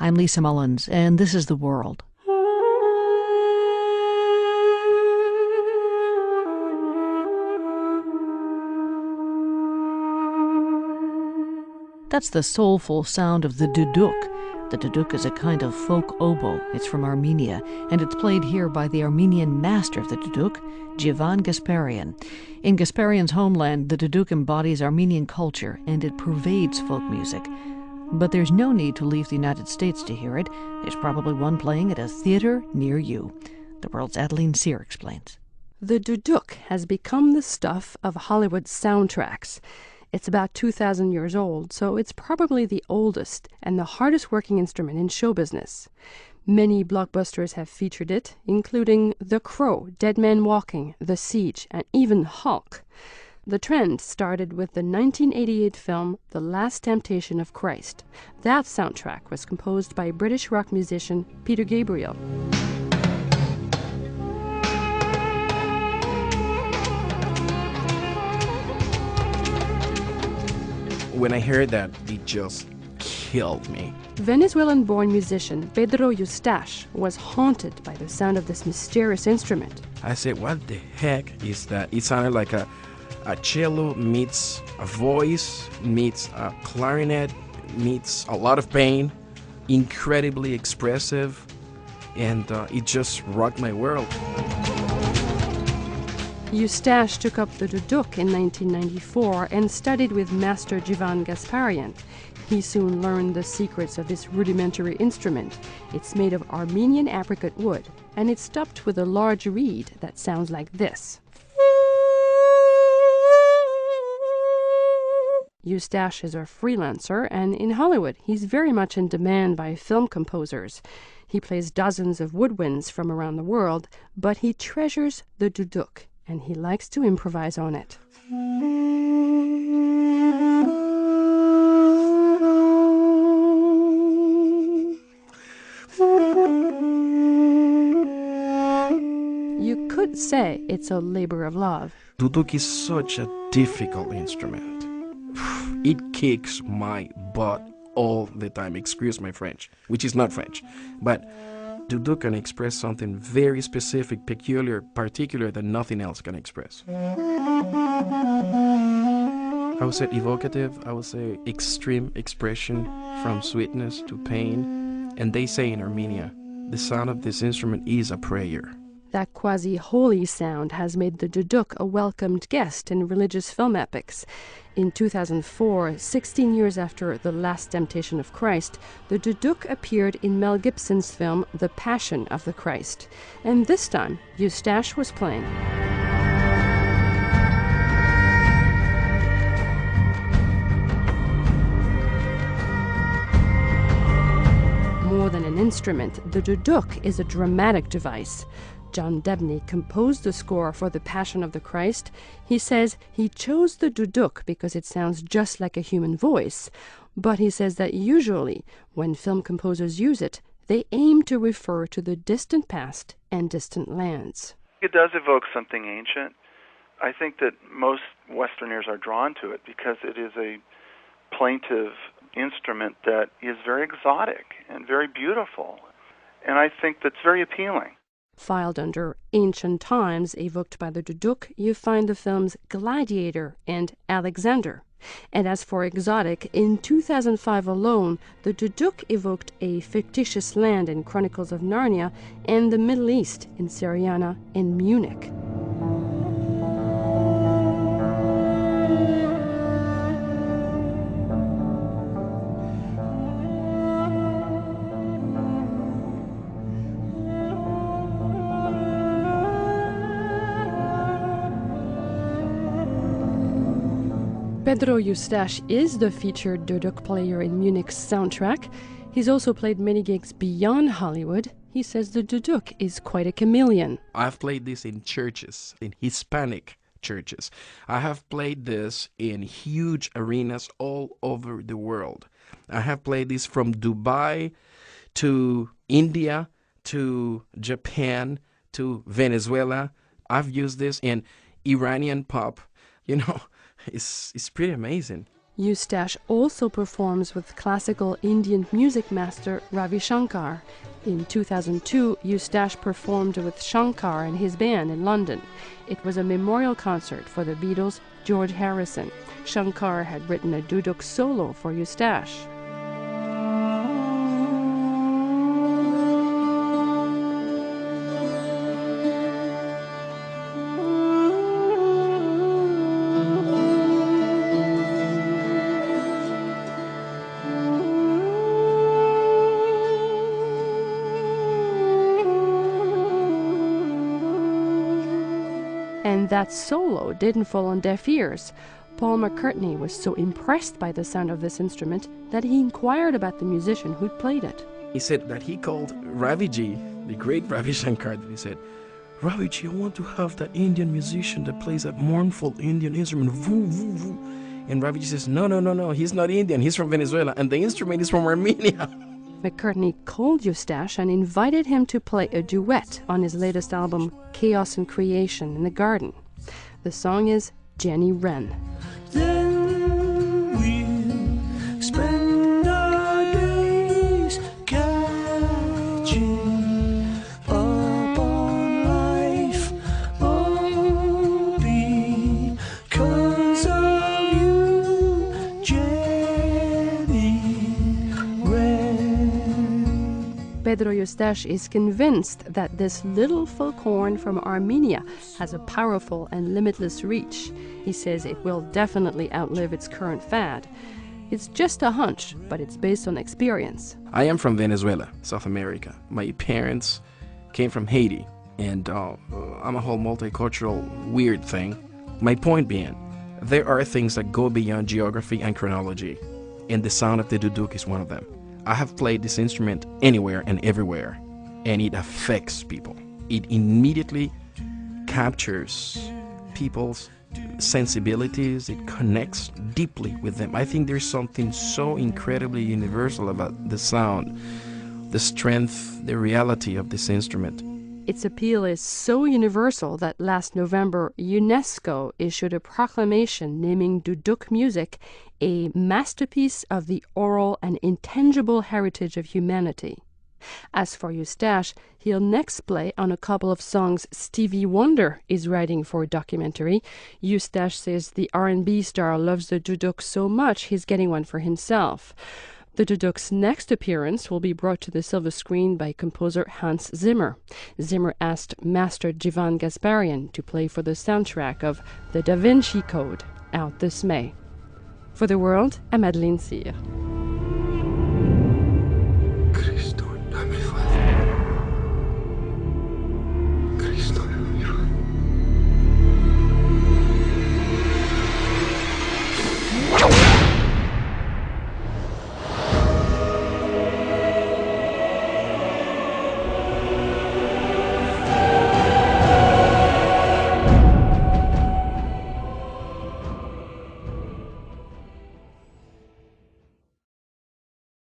I'm Lisa Mullins, and this is The World. That's the soulful sound of the duduk. The duduk is a kind of folk oboe. It's from Armenia, and it's played here by the Armenian master of the duduk, Djivan Gasparyan. In Gasparyan's homeland, the duduk embodies Armenian culture, and it pervades folk music. But there's no need to leave the United States to hear it. There's probably one playing at a theater near you. The World's Adeline Sire explains. The duduk has become the stuff of Hollywood soundtracks. It's about 2,000 years old, so it's probably the oldest and the hardest working instrument in show business. Many blockbusters have featured it, including The Crow, Dead Man Walking, The Siege, and even Hulk. The trend started with the 1988 film The Last Temptation of Christ. That soundtrack was composed by British rock musician Peter Gabriel. When I heard that, it just killed me. Venezuelan-born musician Pedro Eustache was haunted by the sound of this mysterious instrument. I said, what the heck is that? It sounded like a cello meets a voice, meets a clarinet, meets a lot of pain, incredibly expressive, and it just rocked my world. Eustache took up the duduk in 1994 and studied with master Djivan Gasparyan. He soon learned the secrets of this rudimentary instrument. It's made of Armenian apricot wood, and it's topped with a large reed that sounds like this. Eustache is a freelancer, and in Hollywood, he's very much in demand by film composers. He plays dozens of woodwinds from around the world, but he treasures the duduk, and he likes to improvise on it. You could say it's a labor of love. Duduk is such a difficult instrument. It kicks my butt all the time. Excuse my French, which is not French. But duduk can express something very specific, peculiar, particular that nothing else can express. I would say evocative. I would say extreme expression from sweetness to pain. And they say in Armenia, the sound of this instrument is a prayer. That quasi-holy sound has made the duduk a welcomed guest in religious film epics. In 2004, 16 years after The Last Temptation of Christ, the duduk appeared in Mel Gibson's film The Passion of the Christ. And this time, Eustache was playing. More than an instrument, the duduk is a dramatic device. John Debney composed the score for The Passion of the Christ. He says he chose the duduk because it sounds just like a human voice, but he says that usually, when film composers use it, they aim to refer to the distant past and distant lands. It does evoke something ancient. I think that most Westerners are drawn to it because it is a plaintive instrument that is very exotic and very beautiful, and I think that's very appealing. Filed under ancient times evoked by the duduk, you find the films Gladiator and Alexander. And as for exotic, in 2005 alone, the duduk evoked a fictitious land in Chronicles of Narnia and the Middle East in Syriana and Munich. Pedro Eustache is the featured duduk player in Munich's soundtrack. He's also played many gigs beyond Hollywood. He says the duduk is quite a chameleon. I've played this in churches, in Hispanic churches. I have played this in huge arenas all over the world. I have played this from Dubai to India to Japan to Venezuela. I've used this in Iranian pop. You know, it's pretty amazing. Eustache also performs with classical Indian music master Ravi Shankar. In 2002, Eustache performed with Shankar and his band in London. It was a memorial concert for the Beatles' George Harrison. Shankar had written a duduk solo for Eustache. And that solo didn't fall on deaf ears. Paul McCartney was so impressed by the sound of this instrument that he inquired about the musician who'd played it. He said that he called Raviji, the great Ravi Shankar, he said, Raviji, I want to have that Indian musician that plays that mournful Indian instrument, voo, voo, voo. And Raviji says, no, he's not Indian, he's from Venezuela, and the instrument is from Armenia. McCartney called Eustache and invited him to play a duet on his latest album, Chaos and Creation in the Garden. The song is Jenny Wren. Then we'll spend our days catching up on life, all because of you, Jenny Wren. Pedro Eustache is convinced that this little folk horn from Armenia has a powerful and limitless reach. He says it will definitely outlive its current fad. It's just a hunch, but it's based on experience. I am from Venezuela, South America. My parents came from Haiti, and I'm a whole multicultural weird thing. My point being, there are things that go beyond geography and chronology, and the sound of the duduk is one of them. I have played this instrument anywhere and everywhere, and it affects people. It immediately captures people's sensibilities. It connects deeply with them. I think there's something so incredibly universal about the sound, the strength, the reality of this instrument. Its appeal is so universal that last November, UNESCO issued a proclamation naming duduk music a masterpiece of the oral and intangible heritage of humanity. As for Eustache, he'll next play on a couple of songs Stevie Wonder is writing for a documentary. Eustache says the R&B star loves the duduk so much he's getting one for himself. The duduk's next appearance will be brought to the silver screen by composer Hans Zimmer. Zimmer asked master Djivan Gasparyan to play for the soundtrack of The Da Vinci Code, out this May. For the World, I'm Adeline Sire.